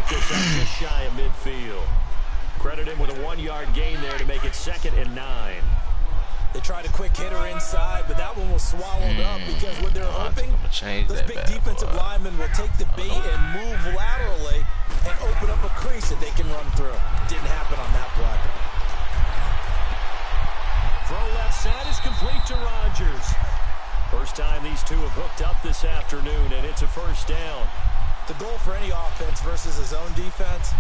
pick this up just shy of midfield. Credit him with a 1-yard gain there to make it 2nd and 9. They tried a quick hitter inside, but that one was swallowed up because when they're hoping, those big defensive linemen will take the bait and move laterally and open up a crease that they can run through. Didn't happen on that play. Throw left side is complete to Rodgers. First time these two have hooked up this afternoon, and it's a first down. The goal for any offense versus a zone defense,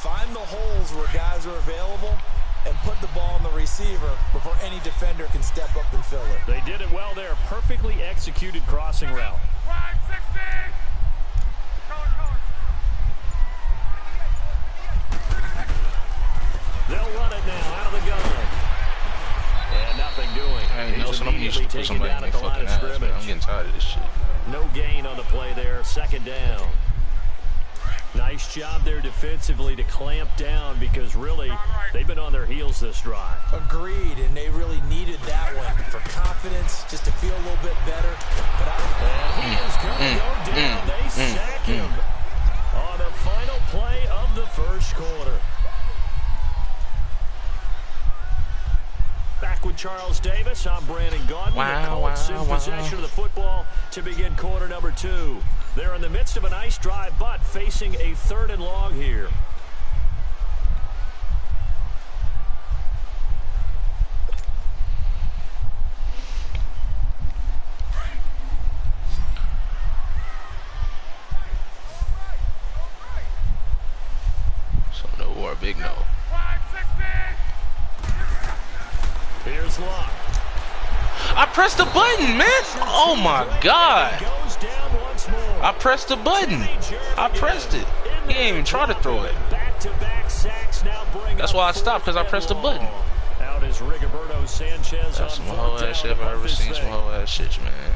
find the holes where guys are available and put the ball on the receiver before any defender can step up and fill it. They did it well there. Perfectly executed crossing route. They'll run it now out of the gun. And nothing doing. Hey, Nelson, I'm used to put somebody in their fucking ass, man. I'm getting tired of this shit. No gain on the play there. 2nd down. Nice job there defensively to clamp down because really they've been on their heels this drive. Agreed, and they really needed that one for confidence, just to feel a little bit better. And he is going to go down. They sack him on the final play of the first quarter. Back with Charles Davis, I'm Brandon Gaudin. The Colts in possession of the football to begin quarter number 2. They're in the midst of a nice drive, but facing a 3rd and long here. So no or a big no. Here's Locke. I pressed the button, man. Oh my God. I pressed the button. I pressed it. He didn't even try to throw it. That's why I stopped, because I pressed the button. That's some whole ass shit if I ever seen some whole ass shit, man.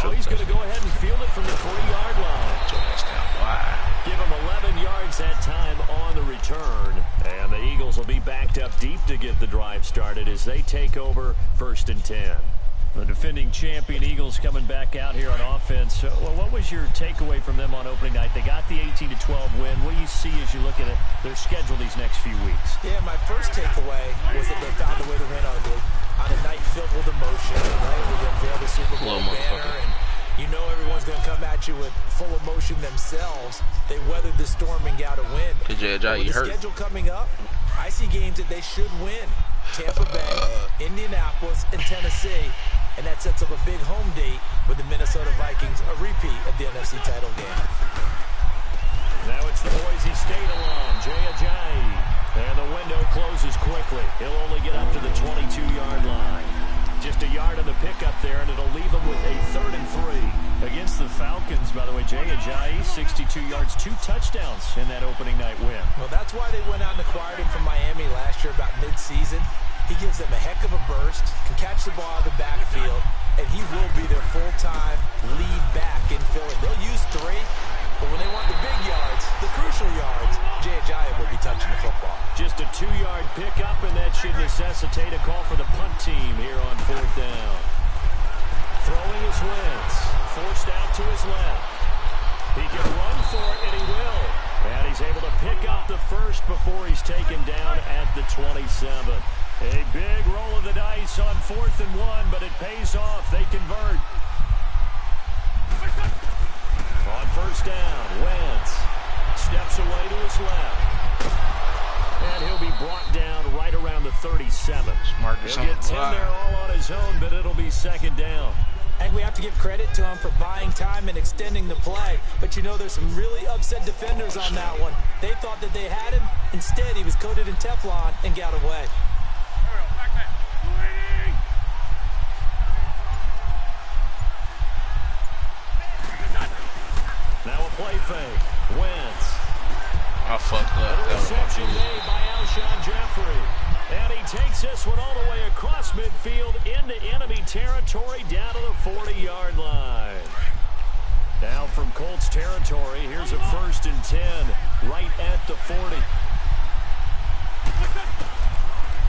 Oh, he's going to go ahead and field it from the 40-yard line. Why? Give him 11 yards that time on the return. And the Eagles will be backed up deep to get the drive started as they take over 1st and 10. The defending champion Eagles coming back out here on offense. Well, what was your takeaway from them on opening night? They got the 18-12 win. What do you see as you look at their schedule these next few weeks? Yeah, my first takeaway was that they found a way to win ugly on a night filled with emotion. Right? We unveiled the Super Bowl banner, and you know everyone's going to come at you with full emotion themselves. They weathered the storm and got a win. With the schedule coming up, I see games that they should win. Tampa Bay, Indianapolis, and Tennessee. And that sets up a big home date with the Minnesota Vikings, a repeat of the NFC title game. Now it's the Boise State alum, Jay Ajayi. And the window closes quickly. He'll only get up to the 22-yard line. Just a yard on the pickup there, and it'll leave him with a 3rd and 3. Against the Falcons, by the way, Jay Ajayi, 62 yards, 2 touchdowns in that opening night win. Well, that's why they went out and acquired him from Miami last year about mid-season. He gives them a heck of a burst, can catch the ball out of the backfield, and he will be their full-time lead back in Philly. They'll use 3, but when they want the big yards, the crucial yards, Jay Ajayi will be touching the football. Just a 2-yard pickup, and that should necessitate a call for the punt team here on 4th down. Throwing his Wentz, forced out to his left. He can run for it, and he will. And he's able to pick up the first before he's taken down at the 27. A big roll of the dice on 4th and 1, but it pays off. They convert. On 1st down, Wentz steps away to his left. And he'll be brought down right around the 37. He'll get 10 there all on his own, but it'll be 2nd down. And we have to give credit to him for buying time and extending the play. But you know, there's some really upset defenders on that one. They thought that they had him. Instead, he was coated in Teflon and got away. Now a play fake. Wentz. I fucked up. That was my made by Alshon Jeffrey. And he takes this one all the way across midfield into enemy territory down to the 40-yard line. Now from Colts territory, here's a 1st and 10 right at the 40.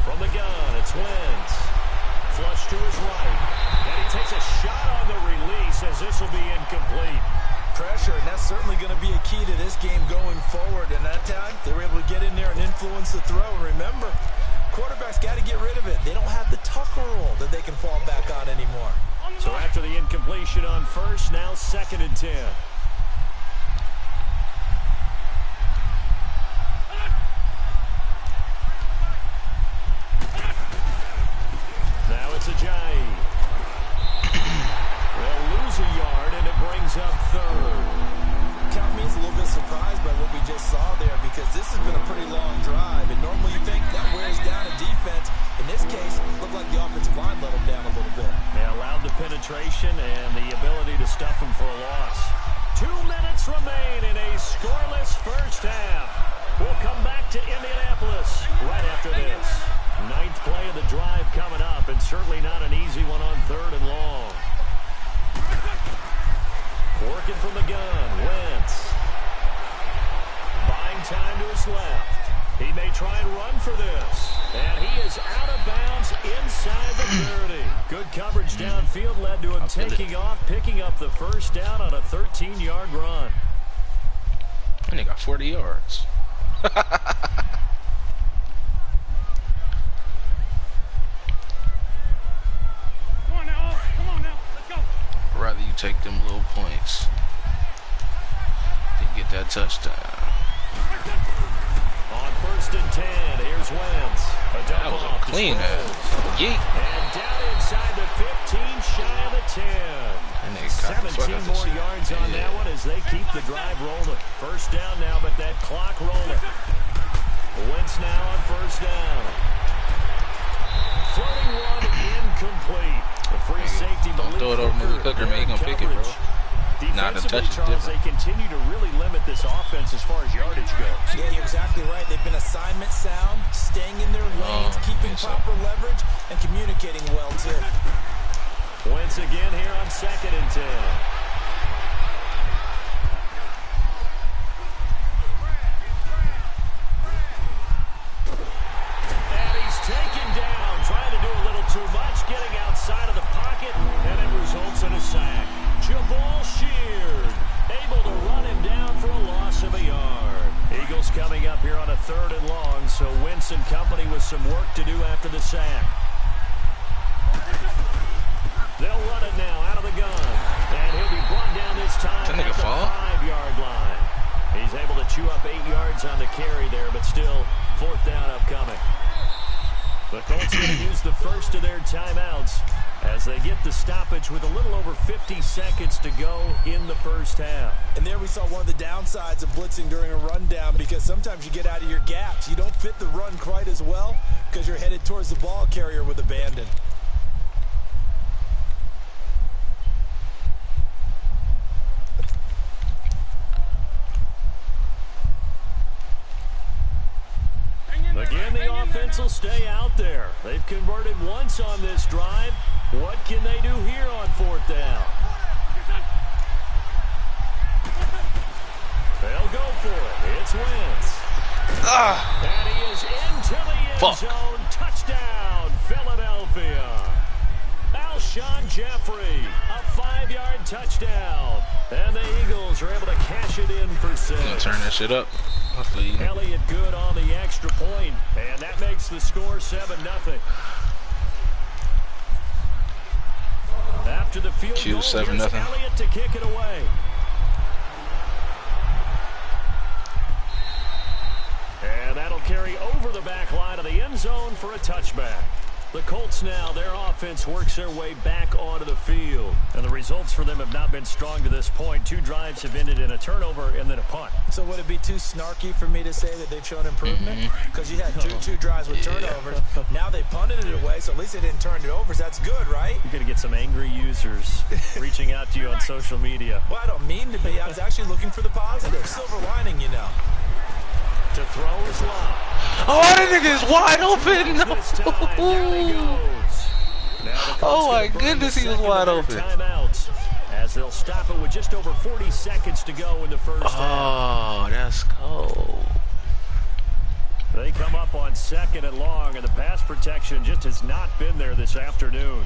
From the gun, it's Wentz. flush to his right. And he takes a shot on the release as this will be incomplete. Pressure, and that's certainly going to be a key to this game going forward. And that time, they were able to get in there and influence the throw. And remember, quarterbacks got to get rid of it. They don't have the Tucker rule that they can fall back on anymore. So after the incompletion on first, now 2nd and 10. Now it's Ajayi. They'll lose a yard, and it brings up 3rd. Count me as a little bit surprised by what we just saw there, because this has been a pretty long drive, and normally you think that wears down a defense. In this case, it looked like the offensive line let them down a little bit. They allowed the penetration and the ability to stuff them for a loss. 2 minutes remain in a scoreless first half. We'll come back to Indianapolis right after this. 9th play of the drive coming up, and certainly not an easy one on 3rd and long. Working from the gun, Wentz. Buying time to his left. He may try and run for this. And he is out of bounds inside the 30. Good coverage downfield led to him taking off, picking up the first down on a 13-yard run. And he got 40 yards. Rather you take them little points than get that touchdown. On 1st and 10, here's Wentz. That was a clean yeet. And down inside the 15, shy of the 10. 17 more yards on that one as they keep the drive rolling. First down now, but that clock rolling. Wentz now on 1st down. Floating one incomplete. The free safety. Don't throw it over Malik Hooker, man. He gonna pick it, bro. Not a touch, Charles, they continue to really limit this offense as far as yardage goes. Yeah, you're exactly right. They've been assignment sound, staying in their lanes, keeping proper leverage, and communicating well, too. Wentz again here on 2nd and 10. Taken down, trying to do a little too much, getting outside of the pocket, and it results in a sack. Jabal Sheard able to run him down for a loss of a yard. Eagles coming up here on a 3rd and long, so Wentz and company with some work to do after the sack. They'll run it now out of the gun, and he'll be brought down this time at the 5-yard line. He's able to chew up 8 yards on the carry there, but still 4th down upcoming. The Colts going to use the first of their timeouts as they get the stoppage with a little over 50 seconds to go in the first half. And there we saw one of the downsides of blitzing during a rundown, because sometimes you get out of your gaps. You don't fit the run quite as well because you're headed towards the ball carrier with abandon. Again, the offense will stay out there. They've converted once on this drive. What can they do here on 4th down? They'll go for it. It's Wentz. And he is into the end zone. Touchdown, Philadelphia. Alshon Jeffrey, a 5-yard touchdown. And the Eagles are able to cash it in for 6. Gonna turn that shit up. Elliott good on the extra point, and that makes the score 7-0. After the field goal, 7-0. Elliott to kick it away. And that'll carry over the back line of the end zone for a touchback. The Colts now, their offense works their way back onto the field. And the results for them have not been strong to this point. 2 drives have ended in a turnover and then a punt. So would it be too snarky for me to say that they've shown improvement? Because you had two drives with turnovers. Now they punted it away, so at least they didn't turn it over. So that's good, right? You're going to get some angry users reaching out to you on social media. Well, I don't mean to be. I was actually looking for the positive. Silver lining, you know. To throw his lob. Oh, that nigga is wide open. No. Oh my goodness, he was wide open. Timeouts as they'll stop it with just over 40 seconds to go in the first half. Oh, that's cold. They come up on 2nd and long, and the pass protection just has not been there this afternoon.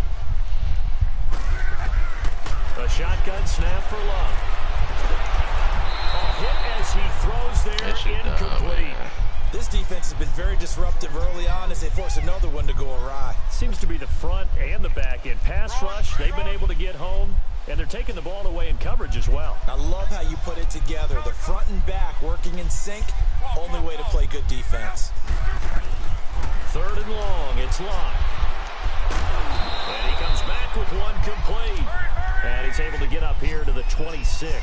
A shotgun snap for Love. A hit as he throws there, incomplete. This defense has been very disruptive early on as they force another one to go awry. Seems to be the front and the back end. Pass rush, they've been able to get home, and they're taking the ball away in coverage as well. I love how you put it together. The front and back working in sync, only way to play good defense. 3rd and long, it's Locke. And he comes back with one complete. And he's able to get up here to the 26.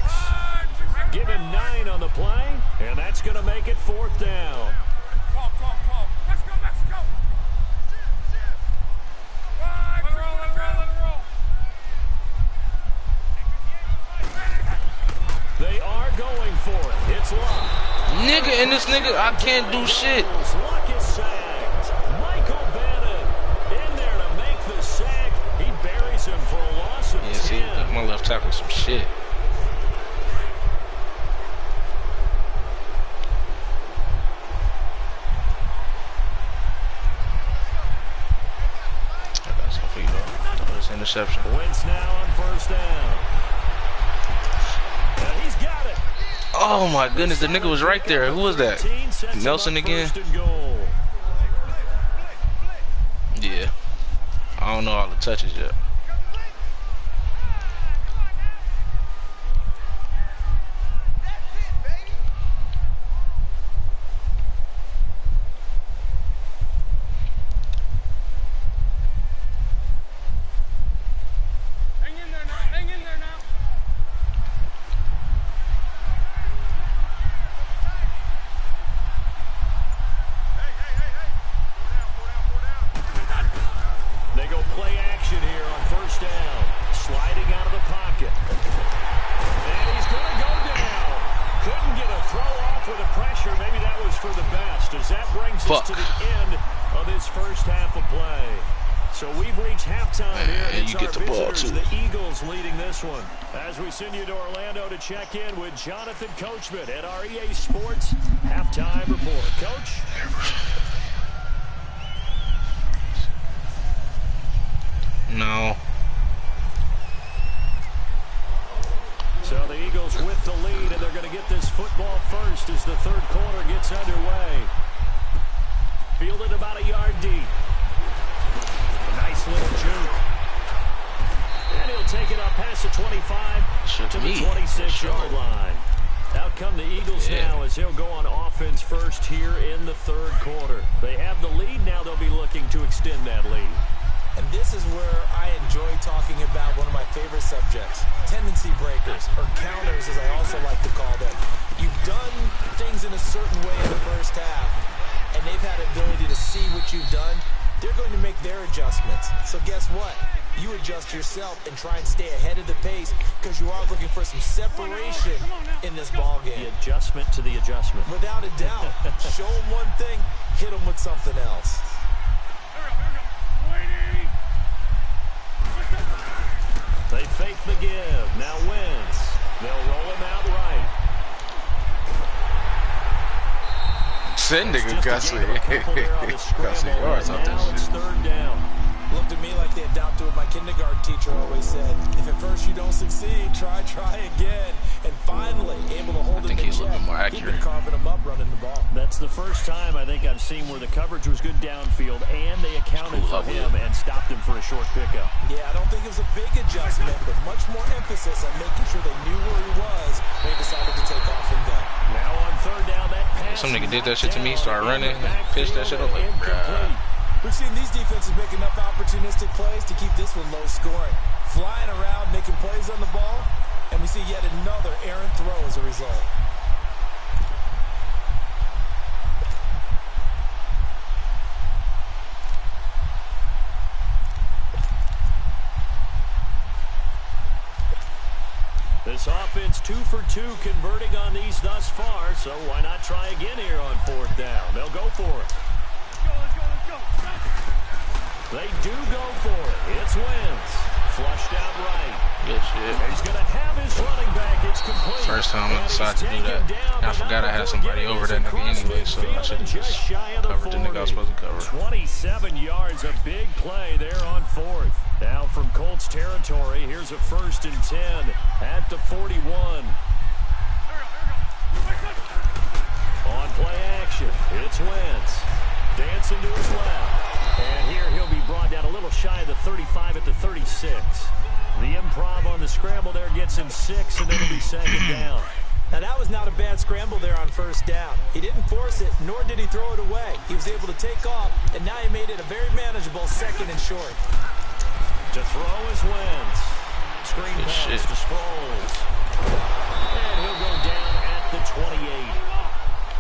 Give him 9 on the play, and that's going to make it 4th down. Let's go. Let it roll. They are going for it. It's Locke. Nigga, and this nigga, I can't do shit. Locke is sacked. Michael Bennett in there to make the sack. He buries him for a loss of 10. See, my left tackle some shit. Interception. Wentz now on 1st down. And he's got it. Oh my goodness, the nigga was right there. Who was that? Nelson again? Yeah. I don't know all the touches yet. To the end of this first half of play. So we've reached halftime here. It's you get the ball too. The Eagles leading this one. As we send you to Orlando to check in with Jonathan Coachman at our EA Sports halftime report. Coach? No. So the Eagles with the lead, and they're going to get this football first as the 3rd quarter gets underway. Fielded about a yard deep. A nice little juke. And he'll take it up past the 25 to the 26-yard line. Out come the Eagles now as they'll go on offense first here in the 3rd quarter. They have the lead. Now they'll be looking to extend that lead. And this is where I enjoy talking about one of my favorite subjects, tendency breakers, or counters as I also like to call them. You've done things in a certain way in the first half, and they've had the ability to see what you've done. They're going to make their adjustments. So guess what? You adjust yourself and try and stay ahead of the pace because you are looking for some separation in this ball game. The adjustment to the adjustment. Without a doubt. Show them one thing, hit them with something else. They fake the give. Now Wentz. They'll roll him out right. Send nigga Gussie. Gussie or something. Now it's 3rd down. Looked at me like they adopted what my kindergarten teacher always said. If at first you don't succeed, try again. And finally, able to hold him in check. A little bit more accurate. He's been carving him up running the ball. That's the first time I think I've seen where the coverage was good downfield and they accounted for him and stopped him for a short pickup. Yeah, I don't think it was a big adjustment, but much more emphasis on making sure they knew where he was when he decided to take off and go. Now on 3rd down, that pass. Some nigga did that shit to me, started running, pitched that shit up like, bruh. We've seen these defenses make enough opportunistic plays to keep this one low scoring. Flying around, making plays on the ball, and we see yet another errant throw as a result. This offense 2 for 2 converting on these thus far, so why not try again here on 4th down? They'll go for it. They do go for it. It's Wentz. Flushed out right. Good shit. He's going to have his running back. It's complete. First time I decided to do that. I forgot I had somebody over that nigga anyway, so I should have just covered the nigga I was supposed to cover. 27 yards, a big play there on fourth. Now from Colts territory, here's a 1st and 10 at the 41. On play action, it's Wentz. Dancing to his left. And here he'll be brought down a little shy of the 35 at the 36. The improv on the scramble there gets him 6, and it'll be 2nd down. Now, that was not a bad scramble there on 1st down. He didn't force it, nor did he throw it away. He was able to take off, and now he made it a very manageable 2nd and short. To throw is Wentz. Screen pass to Sproles. And he'll go down at the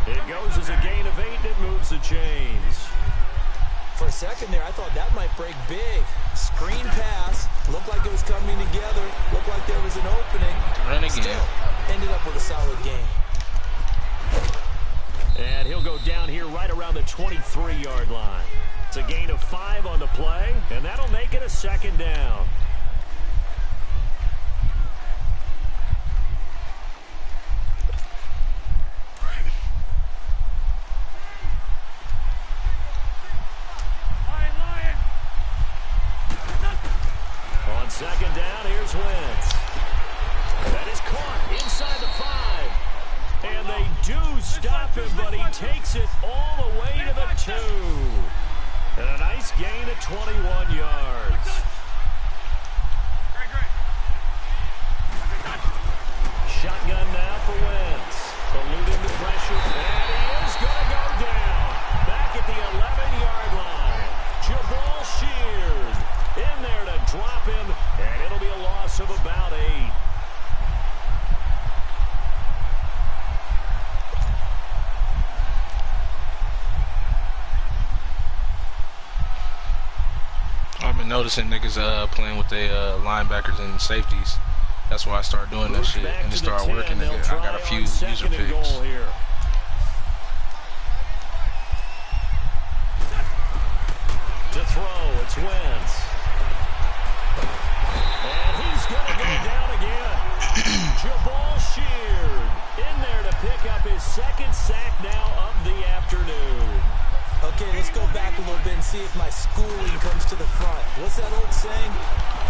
28. It goes as a gain of 8, and it moves the chains. For a second there, I thought that might break big. Screen pass. Looked like it was coming together. Looked like there was an opening. Run again. Still ended up with a solid game. And he'll go down here right around the 23-yard line. It's a gain of 5 on the play, and that'll make it a 2nd down. On 2nd down, here's Wentz. That is caught inside the 5. And they do stop him, but he takes it all the way to the 2. And a nice gain of 21 yards. Shotgun now for Wentz. Eluding the pressure. And he is going to go down. Back at the 11-yard line. Jabal Sheard in there to drop him. And it'll be a loss of about 8. I've been noticing niggas playing with their linebackers and safeties. That's why I started doing that shit, and it started working. Nigga. I got a few user picks. To throw, it's Wentz. And he's going to go down again. Jabal Sheard in there to pick up his 2nd sack now of the afternoon. Okay, let's go back a little bit and see if my schooling comes to the front. What's that old saying?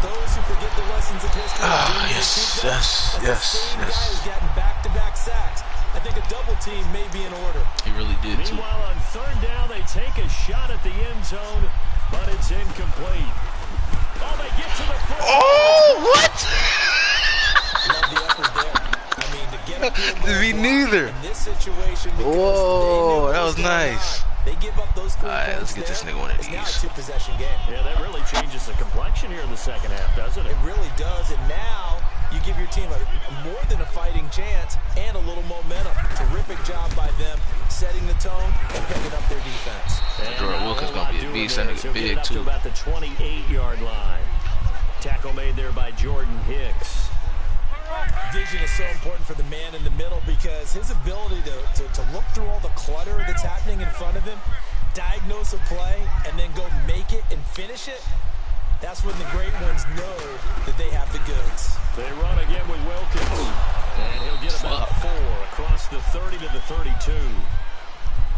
Those who forget the lessons of history. Yes. Guy who's gotten back-to-back sacks. I think a double team may be in order. He really did, too. Meanwhile, on 3rd down, they take a shot at the end zone, but it's incomplete. Oh, they get to the front. Oh, what? Love the effort there. I mean, to get a field goal Me neither. in this situation. Whoa, that was nice. They give up those 3 Alright, let's get this nigga one of It's now a these. 2-possession game. Yeah, that really changes the complexion here in the 2nd half, doesn't it? It really does, and now you give your team more than a fighting chance and a little momentum. Terrific job by them, setting the tone and picking up their defense. Jordan Wilkins gonna be a beast. That nigga big, too. About the 28-yard line. Tackle made there by Jordan Hicks. Vision is so important for the man in the middle because his ability to look through all the clutter that's happening in front of him, diagnose a play, and then go make it and finish it, that's when the great ones know that they have the goods. They run again with Wilkins. And he'll get about 4 across the 30 to the 32.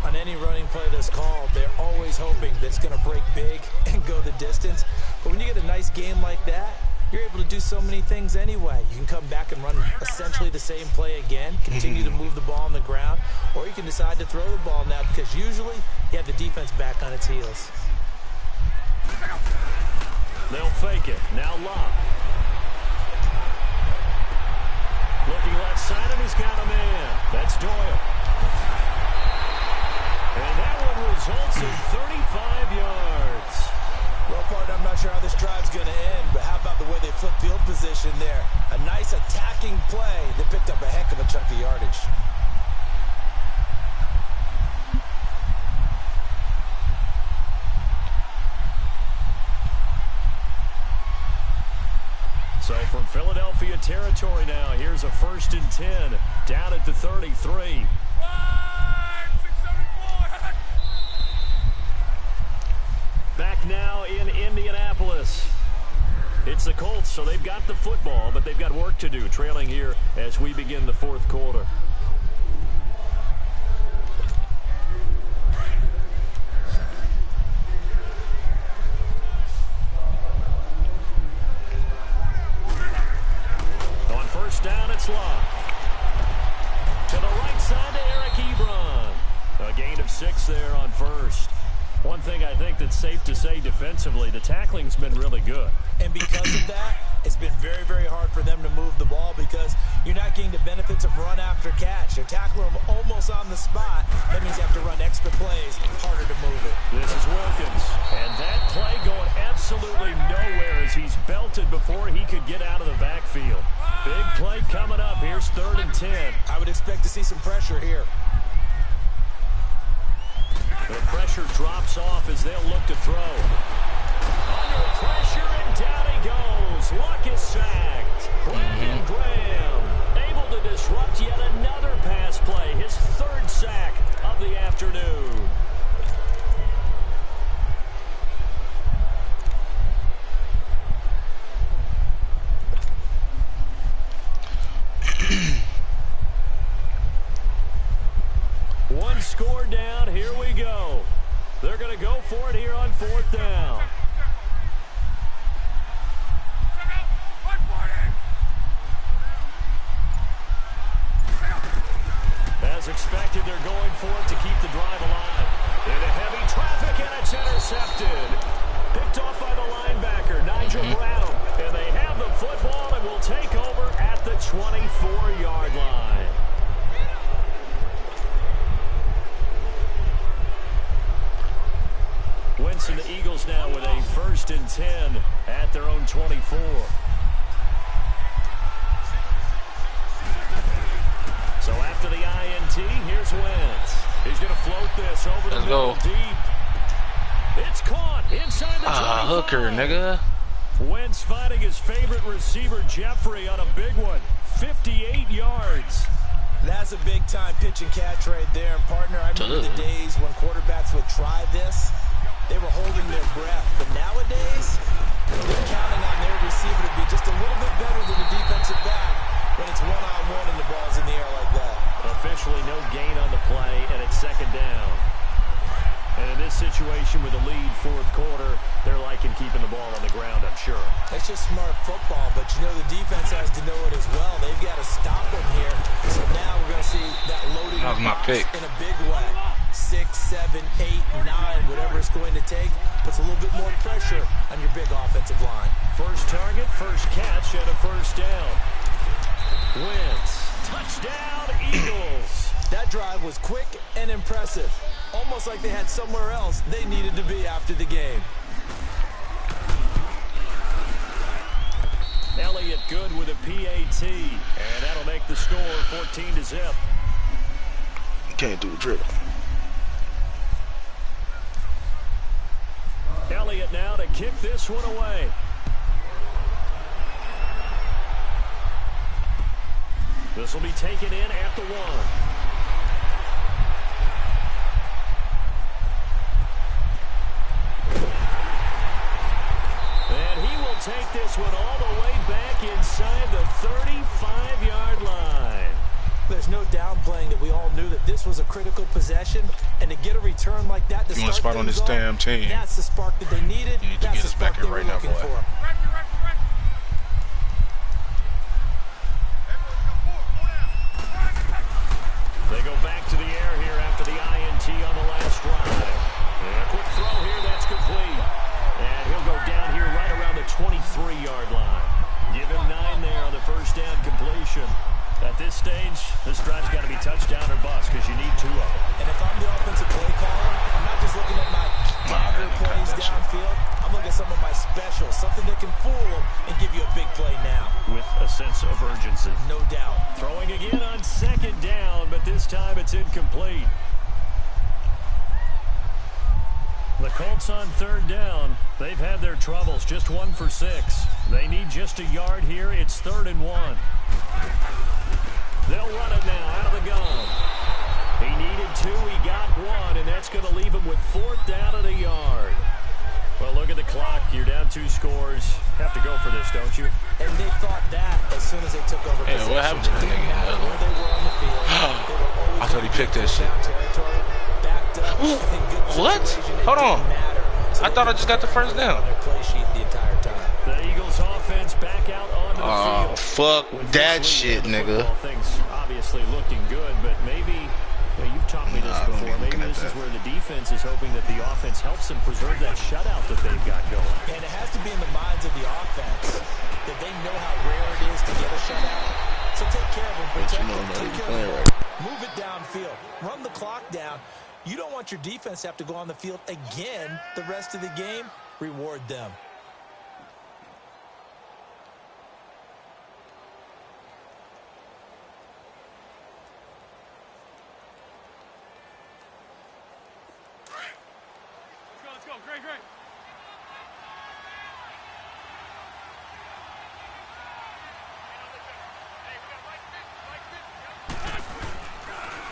On any running play that's called, they're always hoping that it's going to break big and go the distance. But when you get a nice game like that, you're able to do so many things anyway. You can come back and run essentially the same play again, continue to move the ball on the ground, or you can decide to throw the ball now because usually you have the defense back on its heels. They'll fake it. Now Locke. Looking left side, and he's got a man. That's Doyle. And that one results in 35 yards. Well, partner, I'm not sure how this drive's going to end, but how about the way they flip field position there? A nice attacking play that picked up a heck of a chunk of yardage. So from Philadelphia territory now, here's a 1st and 10 down at the 33. Back now in Indianapolis. It's It's the Colts, so they've got the football, but they've got work to do, trailing here as we begin the fourth quarter. On first down, it's Locke. To the right side to Eric Ebron. A gain of 6 there on first. One thing I think that's safe to say defensively, the tackling's been really good. And because of that, it's been very, very hard for them to move the ball because you're not getting the benefits of run after catch. They're tackling them almost on the spot. That means you have to run extra plays, harder to move it. This is Wilkins. And that play going absolutely nowhere as he's belted before he could get out of the backfield. Big play coming up. Here's 3rd and 10. I would expect to see some pressure here. The pressure drops off as they'll look to throw. Under pressure, and down he goes. Luck is sacked. Brandon Graham able to disrupt yet another pass play. His 3rd sack of the afternoon. One score down. Here we go. They're going to go for it here on 4th down. As expected, they're going for it to keep the drive alive. Into heavy traffic, and it's intercepted. Picked off by the linebacker, Nigel Brown. And they have the football and will take over at the 24-yard line. Wentz and the Eagles now with a 1st and 10 at their own 24. So after the INT, here's Wentz. He's going to float this over the middle deep. It's caught inside the 25. Hooker, nigga. Wentz finding his favorite receiver, Jeffrey, on a big one. 58 yards. That's a big-time pitch and catch right there. And, partner, I remember the days when quarterbacks would try this. They were holding their breath. But nowadays, they're counting on their receiver to be just a little bit better than the defensive back when it's one-on-one and the ball's in the air like that. Officially no gain on the play, and it's 2nd down. And in this situation with a lead 4th quarter, they're liking keeping the ball on the ground, I'm sure. It's just smart football, but you know the defense has to know it as well. They've got to stop them here. So now we're going to see that loading in a big way. 6, 7, 8, 9, whatever it's going to take, puts a little bit more pressure on your big offensive line. First target, first catch, and a 1st down. Wentz, touchdown, Eagles. That drive was quick and impressive. Almost like they had somewhere else they needed to be after the game. Elliott good with a PAT, and that'll make the score 14-0. Can't do a dribble. Elliott now to kick this one away. This will be taken in at the 1. And he will take this one all the way back inside the 35-yard line. There's no downplaying that we all knew that this was a critical possession, and to get a return like that to start spot on this damn team. That's the spark that they needed. You need to get us back here right now, boy. They go back to the air here after the INT on the last drive. And a quick throw here, that's complete. And he'll go down here right around the 23-yard line. Give him 9 there on the first down completion. At this stage, this drive's got to be touchdown or bust because you need 2 of them. And if I'm the offensive play caller, I'm not just looking at my dagger plays downfield. I'm looking at some of my specials, something that can fool them and give you a big play now. With a sense of urgency. No doubt. Throwing again on 2nd down, but this time it's incomplete. The Colts on 3rd down. They've had their troubles, just 1 for 6. They need just a yard here. It's 3rd and 1. They'll run it now out of the gun. He needed 2, he got 1, and that's going to leave him with 4th down at a yard. Well, look at the clock You're down 2 scores. Have to go for this, don't you? And they thought that as soon as they took over Hey, possession. what happened to that Didn't nigga? matter where they were on the field. They were always I thought he picked that shit. down territory, backed up, in good What? situation. It Hold on. didn't matter. So I thought I just got the first down. on their play sheet the entire time. The Eagles offense back out onto the Oh, field. fuck With that this lead shit, in the nigga. football, things obviously looking good, but maybe you've taught me this Nah, I don't before. even Maybe look at this is that. where the defense is hoping that the offense helps them preserve that shutout that they've got going. And it has to be in the minds of the offense that they know how rare it is to get a shutout. So take care of them, protect them, take care of them. Move it downfield, run the clock down. You don't want your defense to have to go on the field again the rest of the game. Reward them. Let's go. Great, great.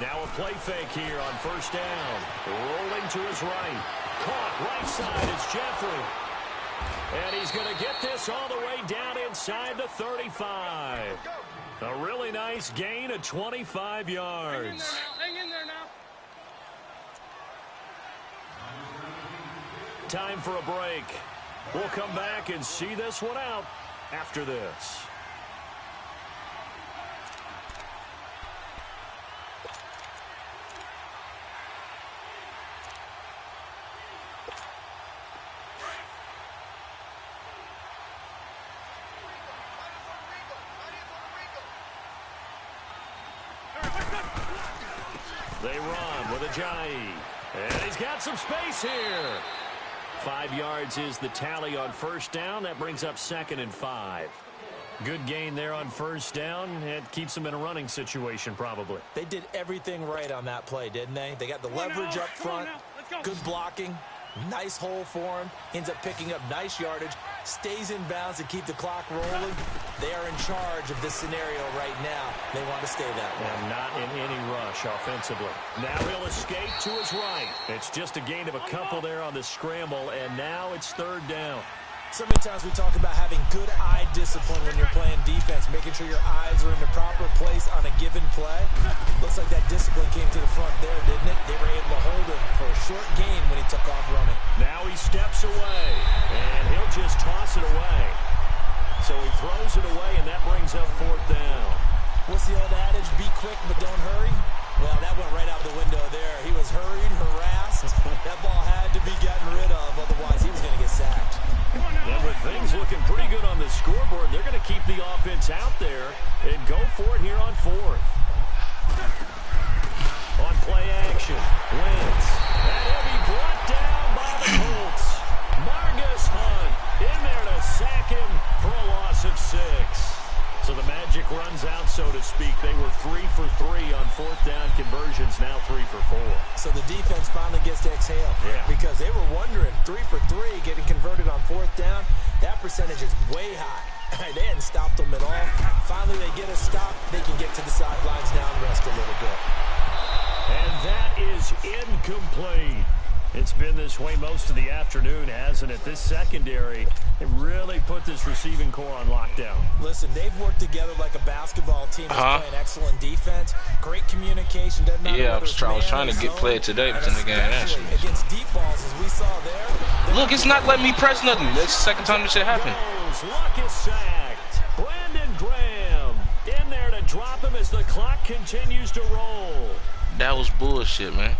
Now a play fake here on first down. Rolling to his right. Caught right side is Jeffrey. And he's going to get this all the way down inside the 35. A really nice gain of 25 yards. Hang in there now. Time for a break. We'll come back and see this one out after this. They run with Ajayi. And he's got some space here. 5 yards is the tally on first down. That brings up 2nd and 5. Good gain there on first down. It keeps them in a running situation probably. They did everything right on that play, didn't they? They got the leverage up front, good blocking, nice hole for him. Ends up picking up nice yardage, stays in bounds to keep the clock rolling. They are in charge of this scenario right now. They want to stay that way. And not in any rush offensively. Now he'll escape to his right. It's just a gain of a couple there on the scramble, and now it's 3rd down. So many times we talk about having good eye discipline when you're playing defense, making sure your eyes are in the proper place on a given play. Looks like that discipline came to the front there, didn't it? They were able to hold him for a short gain when he took off running. Now he steps away, and he'll just toss it away. So he throws it away, and that brings up 4th down. What's the old adage? Be quick, but don't hurry. Well, that went right out the window there. He was hurried, harassed. That ball had to be gotten rid of, otherwise he was going to get sacked. And with things looking pretty good on the scoreboard, they're going to keep the offense out there and go for it here on 4th. On play action, Wentz. And he'll be brought down by the Colts. Margus Hunt in there to sack him for a loss of 6. So the magic runs out, so to speak. They were 3 for 3 on 4th down conversions, now 3 for 4. So the defense finally gets to exhale. Yeah. Because they were wondering, 3 for 3 getting converted on 4th down. That percentage is way high. They hadn't stopped them at all. Finally, they get a stop. They can get to the sidelines now and rest a little bit. And that is incomplete. It's been this way most of the afternoon, hasn't it? This secondary, they really put this receiving core on lockdown. Listen, they've worked together like a basketball team that's playing excellent defense. Great communication. Doesn't matter Yeah, I whether was it's trying to man or get zone, played today, but and then again, that shit. especially against deep balls, as we saw there. Look, it's not letting me press nothing. That's the second time this shit happened. Luck is sacked. Brandon Graham in there to drop him as the clock continues to roll. That was bullshit, man.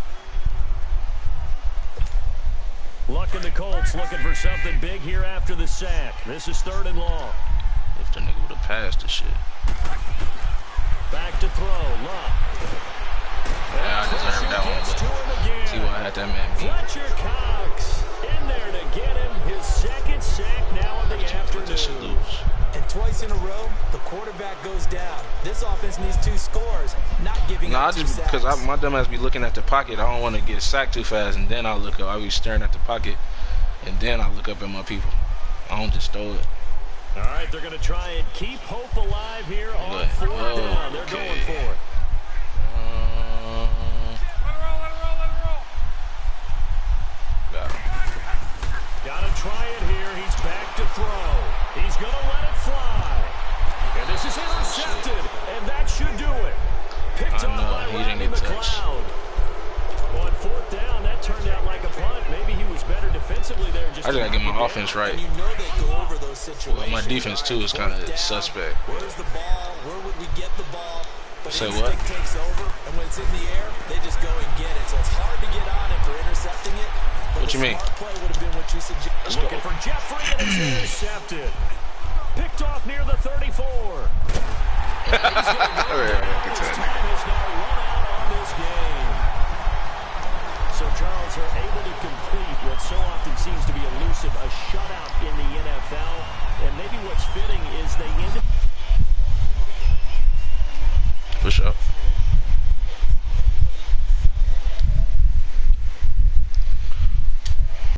Luck and the Colts looking for something big here after the sack. This is 3rd and long. If the nigga would have passed the shit. Back to throw. Luck. Yeah, I deserved that one, but see why I had that man beat. Fletcher Cox in there to get him his 2nd sack now in the Put this shit afternoon. loose. And twice in a row, the quarterback goes down. This offense needs 2 scores, not giving Nah, I up 2 just sacks. because my dumb ass be looking at the pocket. I don't want to get sacked too fast, and then I look up. I be staring at the pocket, and then I look up at my people. I don't just throw it. All right, they're going to try and keep hope alive here on Good. 4th Oh, down. They're okay. going for it. Let it roll. Got him. Got to try it here. He's back to throw. He's going to let it fly. And this is intercepted, and that should do it. Picked up by Rodney McLeod. On fourth down, that turned out like a punt. Maybe he was better defensively there. I just gotta get my offense right. And you know they go over those situations. Well, my defense too is kind of suspect. Where's the ball? Where would we get the ball? But Say what? Takes over, and when it's in the air, they just go and get it. So it's hard to get on him for intercepting it. But What you mean? Smart play would have been what you suggested. Looking for Jeffrey, and it's intercepted. Picked off near the 34. And he's gonna go down. His time has now run out on this game. So Charles are able to complete what so often seems to be elusive, a shutout in the NFL. And maybe what's fitting is they ended. For sure.